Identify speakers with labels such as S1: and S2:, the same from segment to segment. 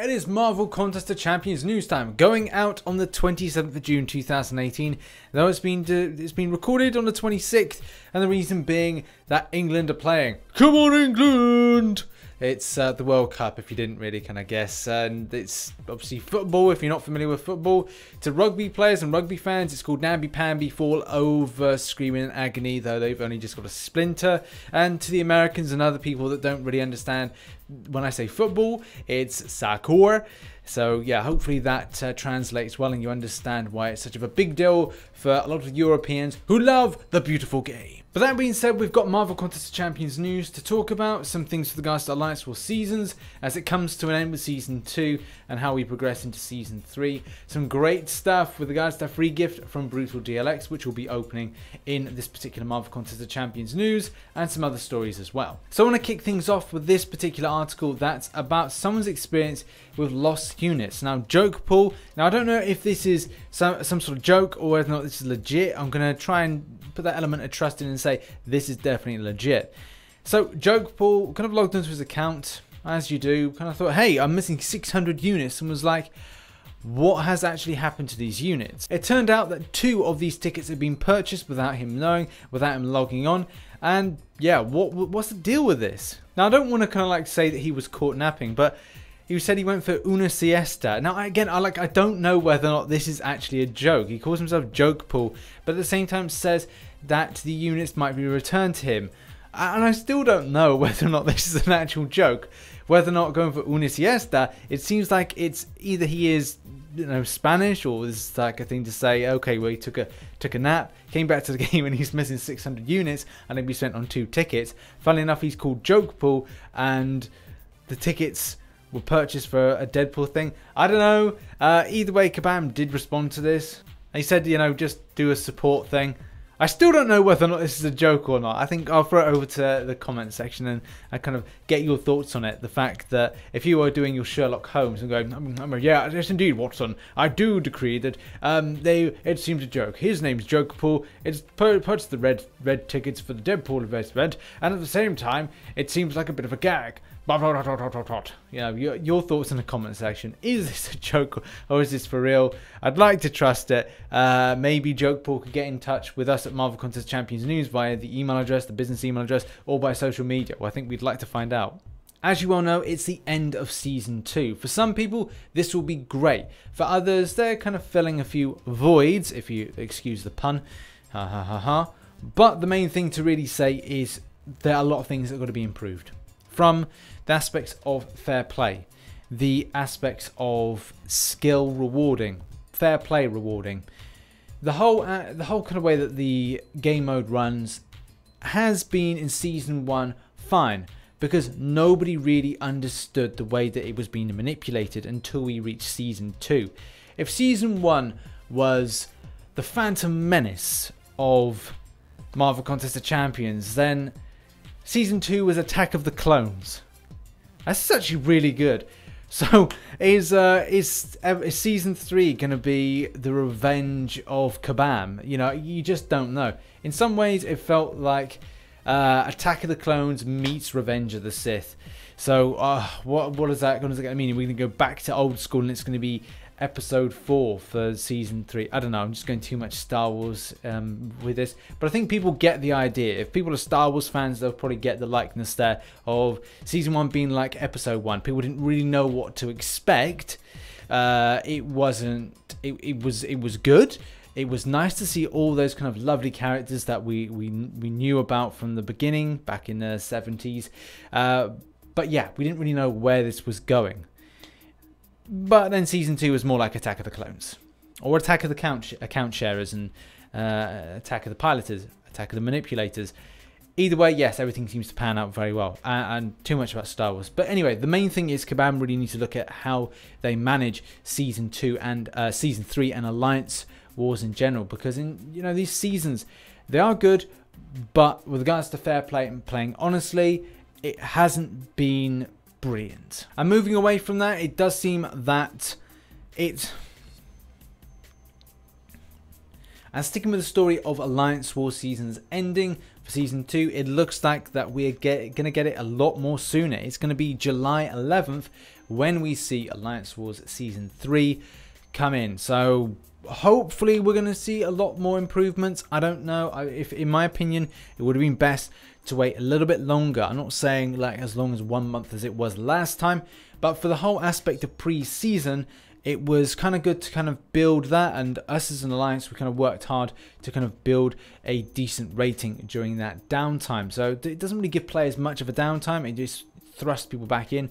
S1: it is Marvel Contest of Champions news time, going out on the 27th of June 2018, though it's been recorded on the 26th, and the reason being that England are playing. Come on England! It's the World Cup, if you didn't really kind of guess, and it's obviously football if you're not familiar with football. To rugby players and rugby fans, it's called namby-pamby, fall over, screaming in agony, though they've only just got a splinter. And to the Americans and other people that don't really understand, when I say football, it's soccer. So yeah, hopefully that translates well and you understand why it's such of a big deal for a lot of Europeans who love the beautiful game. But that being said, we've got Marvel Contest of Champions news to talk about, some things with regards to Alliance War seasons as it comes to an end with Season 2 and how we progress into Season 3. Some great stuff with regards to a free gift from Brutal DLX, which will be opening in this particular Marvel Contest of Champions news, and some other stories as well. So I want to kick things off with this particular article that's about someone's experience with lost units. Now, joke pool. Now, I don't know if this is some sort of joke or whether or not this is legit. I'm going to try and put that element of trust in and say this is definitely legit. So joke pool kind of logged into his account, as you do, kind of thought, hey, I'm missing 600 units, and was like, what has actually happened to these units? It turned out that 2 of these tickets had been purchased without him knowing, without him logging on, and yeah, what's the deal with this? Now, I don't want to kind of like say that he was caught napping, but he said he went for una siesta. Now, again, I don't know whether or not this is actually a joke. He calls himself Joke Pool, but at the same time says that the units might be returned to him. And I still don't know whether or not this is an actual joke. Whether or not going for una siesta, it seems like it's either he is, you know, Spanish, or it's like a thing to say, okay, well, he took a nap, came back to the game, and he's missing 600 units, and it'll be spent on 2 tickets. Funnily enough, he's called Joke Pool, and the tickets were purchased for a Deadpool thing. I don't know. Either way, Kabam did respond to this. He said, you know, just do a support thing. I still don't know whether or not this is a joke or not. I think I'll throw it over to the comment section and I kind of get your thoughts on it. The fact that if you were doing your Sherlock Holmes and going, yeah, yes indeed, Watson, I do decree that it seems a joke. His name's Joke Pool. It's purchased the red tickets for the Deadpool event, and at the same time, it seems like a bit of a gag. You know, your thoughts in the comment section. Is this a joke or is this for real? I'd like to trust it. Maybe Joke Pool could get in touch with us at Marvel Contest Champions News via the email address, the business email address, or by social media. Well, I think we'd like to find out. As you well know, it's the end of Season 2. For some people, this will be great. For others, they're kind of filling a few voids, if you excuse the pun. Ha ha ha ha. But the main thing to really say is there are a lot of things that have got to be improved. From the aspects of fair play, the aspects of skill rewarding, fair play rewarding, the whole kind of way that the game mode runs has been in Season 1 fine, because nobody really understood the way that it was being manipulated until we reached Season 2. If Season 1 was the Phantom Menace of Marvel Contest of Champions, then Season 2 was Attack of the Clones. That's actually really good. So is Season 3 going to be the revenge of Kabam? You know, you just don't know. In some ways, it felt like Attack of the Clones meets Revenge of the Sith. So what is that going to mean? We're going to go back to old school and it's going to be Episode 4 for Season 3. I don't know, I'm just going too much Star Wars with this, but I think people get the idea. If people are Star Wars fans, they'll probably get the likeness there of Season 1 being like Episode 1. People didn't really know what to expect. It was good. It was nice to see all those kind of lovely characters that we knew about from the beginning back in the 70s, but yeah, we didn't really know where this was going. But then Season 2 was more like Attack of the Clones, or Attack of the account sharers, and Attack of the Piloters, Attack of the Manipulators. Either way, yes, everything seems to pan out very well, and too much about Star Wars. But anyway, the main thing is Kabam really needs to look at how they manage Season 2 and Season 3 and Alliance Wars in general, because in these seasons they are good, but with regards to fair play and playing honestly, it hasn't been brilliant. And moving away from that, it does seem that and sticking with the story of Alliance War seasons ending for Season 2, it looks like that we're going to get it a lot more sooner. It's going to be July 11th when we see Alliance Wars Season 3 come in. So hopefully we're going to see a lot more improvements. I don't know. If in my opinion, it would have been best to wait a little bit longer. I'm not saying like as long as 1 month as it was last time, but for the whole aspect of pre-season, it was kind of good to kind of build that, and us as an alliance, we kind of worked hard to kind of build a decent rating during that downtime. So it doesn't really give players much of a downtime. It just thrusts people back in.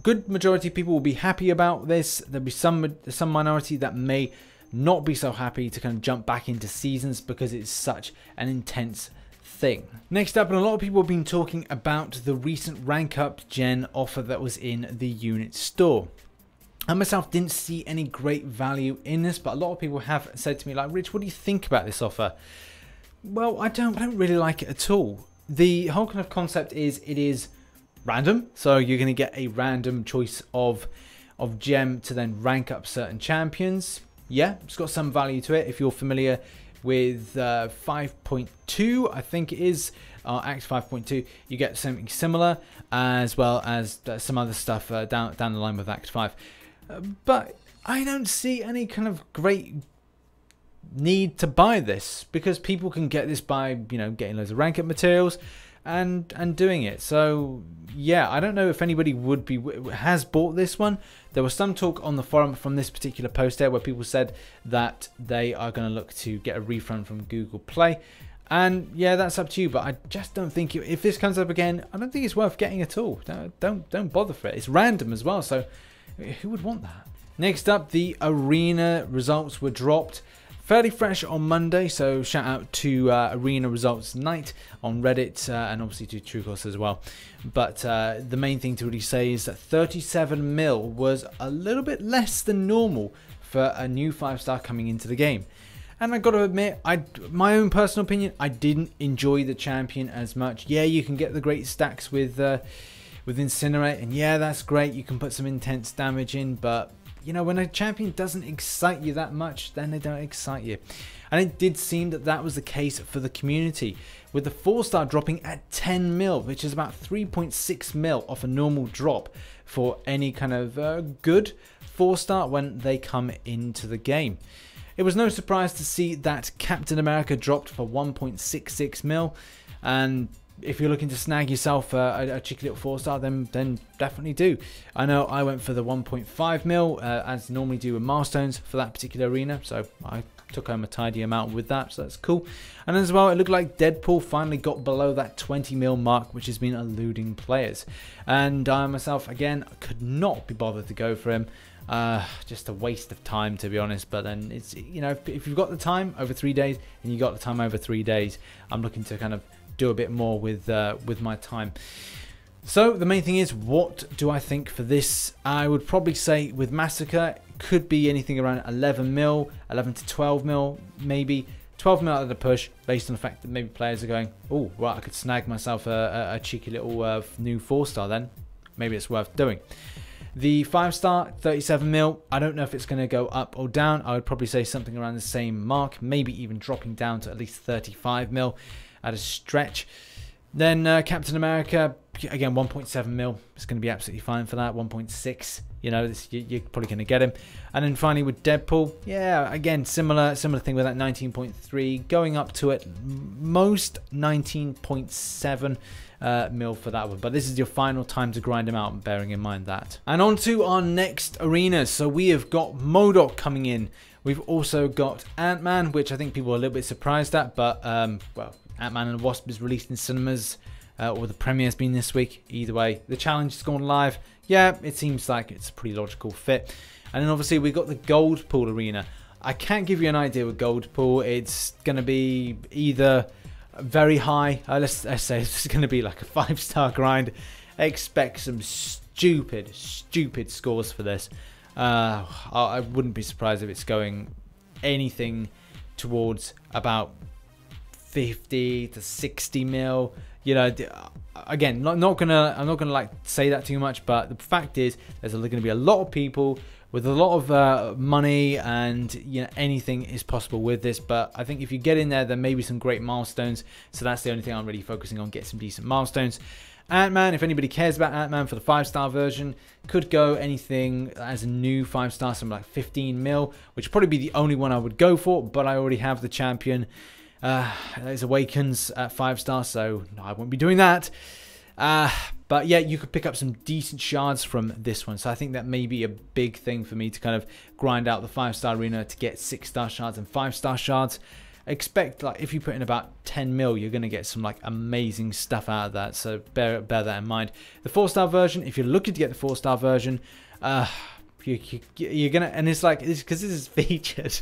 S1: Good majority of people will be happy about this. There'll be some minority that may not be so happy to kind of jump back into seasons because it's such an intense thing. Next up, and a lot of people have been talking about the recent rank up gen offer that was in the unit store. I myself didn't see any great value in this, but a lot of people have said to me like, Rich, what do you think about this offer? Well, I don't really like it at all. The whole kind of concept is it is random, so you're going to get a random choice of gem to then rank up certain champions. Yeah, it's got some value to it. If you're familiar with 5.2, I think it is, Act 5.2, you get something similar, as well as some other stuff down the line with Act 5. But I don't see any kind of great need to buy this, because people can get this by, you know, getting loads of rank up materials and doing it. So yeah, I don't know if anybody has bought this one. There was some talk on the forum from this particular post there where people said that they are going to look to get a refund from Google Play. And yeah, that's up to you, but I just don't think if this comes up again, I don't think it's worth getting at all. Don't bother for it. It's random as well, so who would want that? Next up, the arena results were dropped fairly fresh on Monday, so shout out to Arena Results Night on Reddit, and obviously to Truecourse as well. But the main thing to really say is that 37 mil was a little bit less than normal for a new 5-star coming into the game. And I got to admit, my own personal opinion, I didn't enjoy the champion as much. Yeah, you can get the great stacks with Incinerate, and yeah, that's great. You can put some intense damage in, but you know, when a champion doesn't excite you that much, then they don't excite you. And it did seem that that was the case for the community, with the 4-star dropping at 10 mil, which is about 3.6 mil off a normal drop for any kind of good 4-star when they come into the game. It was no surprise to see that Captain America dropped for 1.66 mil, and if you're looking to snag yourself a cheeky little 4-star, then definitely do. I know I went for the 1.5 mil, as normally do with milestones for that particular arena, so I took home a tidy amount with that, so that's cool. And as well, it looked like Deadpool finally got below that 20 mil mark, which has been eluding players. And I myself, again, could not be bothered to go for him. Just a waste of time, to be honest. But then it's, you know, if you've got the time over 3 days, and you got the time over 3 days, I'm looking to kind of do a bit more with my time. So the main thing is, what do I think for this? I would probably say with Massacre, it could be anything around 11 mil, 11 to 12 mil, maybe 12 mil out of the push, based on the fact that maybe players are going, oh, well, I could snag myself a cheeky little new 4-star then. Maybe it's worth doing. The 5-star, 37 mil, I don't know if it's going to go up or down. I would probably say something around the same mark, maybe even dropping down to at least 35 mil at a stretch. Then Captain America, again, 1.7 mil. It's going to be absolutely fine for that. 1.6, you know, you're probably going to get him. And then finally with Deadpool, yeah, again, similar thing with that 19.3, going up to at most 19.7 mil for that one. But this is your final time to grind them out, bearing in mind that. And on to our next arenas. So we have got MODOK coming in. We've also got ANTMAN, which I think people are a little bit surprised at, but well, ANTMAN and the Wasp is released in cinemas, or the premiere's been this week. Either way, the challenge has gone live. Yeah, it seems like it's a pretty logical fit. And then obviously we've got the Gold Pool arena. I can't give you an idea with Gold Pool. It's going to be either very high, let's say it's going to be like a 5-star grind. Expect some stupid scores for this. I wouldn't be surprised if it's going anything towards about 50 to 60 mil. You know, again, I'm not gonna like say that too much, but the fact is there's going to be a lot of people with a lot of money, and you know, anything is possible with this. But I think if you get in there may be some great milestones. So that's the only thing I'm really focusing on, get some decent milestones. ANTMAN, if anybody cares about ANTMAN for the 5-star version, could go anything as a new 5-star, something like 15 mil, which would probably be the only one I would go for, but I already have the champion. It Awakens at 5-star, so no, I won't be doing that. But yeah, you could pick up some decent shards from this one. So I think that may be a big thing for me to kind of grind out the 5-star arena to get 6-star shards and 5-star shards. Expect, like, if you put in about 10 mil, you're going to get some like amazing stuff out of that. So bear that in mind. The 4-star version, if you're looking to get the 4-star version, you're gonna, and it's like, because this is featured.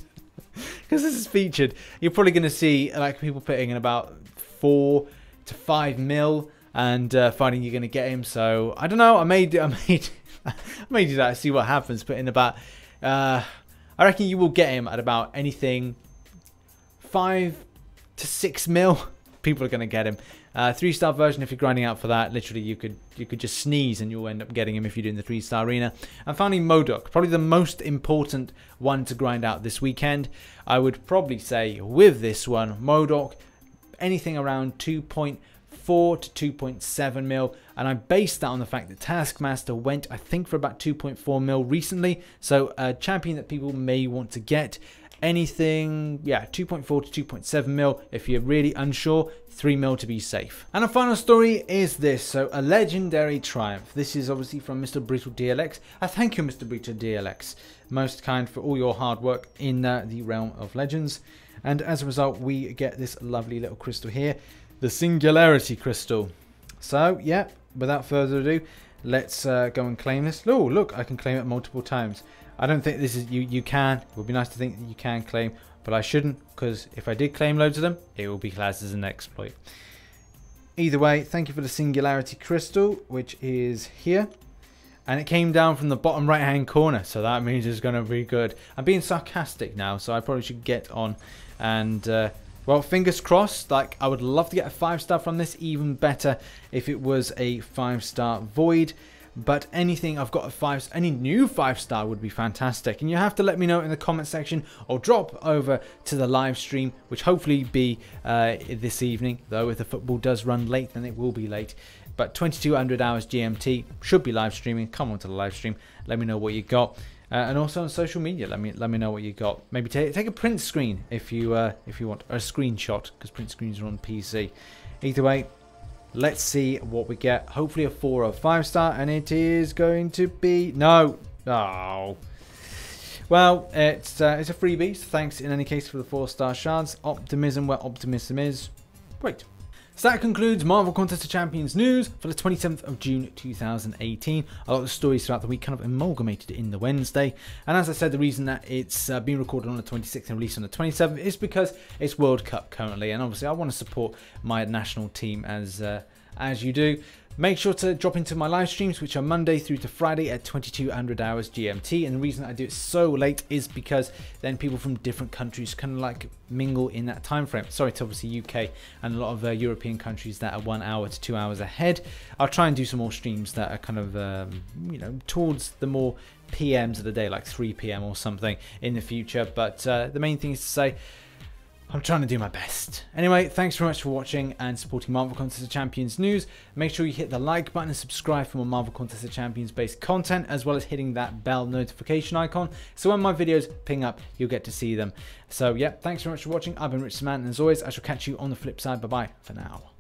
S1: Because this is featured, you're probably going to see like people putting in about 4 to 5 mil and finding you're going to get him. So I don't know. I may do that. See what happens. Put in about, I reckon you will get him at about anything 5 to 6 mil. People are going to get him. 3-star version, if you're grinding out for that, literally you could just sneeze and you'll end up getting him if you're doing the 3-star arena. And finally, MCOC, probably the most important one to grind out this weekend. I would probably say with this one, MCOC, anything around 2.4 to 2.7 mil, and I based that on the fact that Taskmaster went, I think, for about 2.4 mil recently. So a champion that people may want to get. Anything, yeah, 2.4 to 2.7 mil if you're really unsure, 3 mil to be safe. And a final story is this, so a legendary triumph. This is obviously from Mr. Brutal DLX. I thank you, Mr. Brutal DLX, most kind, for all your hard work in the realm of legends. And as a result, we get this lovely little crystal here, the Singularity crystal. So yeah, without further ado, let's go and claim this. Oh, look, I can claim it multiple times. I don't think this is, you can, it would be nice to think that you can claim, but I shouldn't, because if I did claim loads of them, it will be classed as an exploit. Either way, thank you for the Singularity crystal, which is here. And it came down from the bottom right hand corner, so that means it's going to be good. I'm being sarcastic now, so I probably should get on. And, well, fingers crossed, like, I would love to get a 5-star from this, even better if it was a 5-star void. But anything I've got any new 5-star would be fantastic. And you have to let me know in the comment section or drop over to the live stream, which hopefully be this evening. Though if the football does run late, then it will be late. But 2200 hours GMT should be live streaming. Come on to the live stream. Let me know what you got. And also on social media, let me know what you got. Maybe take a print screen if you want, or a screenshot, because print screens are on PC. Either way, let's see what we get. Hopefully a 4 or 5-star, and it is going to be no. Oh, well, it's a freebie. So thanks in any case for the 4-star shards. Optimism where optimism is. Great. So that concludes Marvel Contest of Champions news for the 27th of June 2018. A lot of stories throughout the week kind of amalgamated in the Wednesday. And as I said, the reason that it's been recorded on the 26th and released on the 27th is because it's World Cup currently. And obviously I want to support my national team as you do. Make sure to drop into my live streams, which are Monday through to Friday at 2200 hours GMT. And the reason I do it so late is because then people from different countries kind of like mingle in that time frame. Sorry to obviously UK and a lot of European countries that are 1 hour to 2 hours ahead. I'll try and do some more streams that are kind of, you know, towards the more PMs of the day, like 3 PM or something in the future. But the main thing is to say, I'm trying to do my best. Anyway, thanks very much for watching and supporting Marvel Contest of Champions news. Make sure you hit the like button and subscribe for more Marvel Contest of Champions based content, as well as hitting that bell notification icon. So when my videos ping up, you'll get to see them. So yeah, thanks very much for watching. I've been RichTheMan, and as always, I shall catch you on the flip side. Bye-bye for now.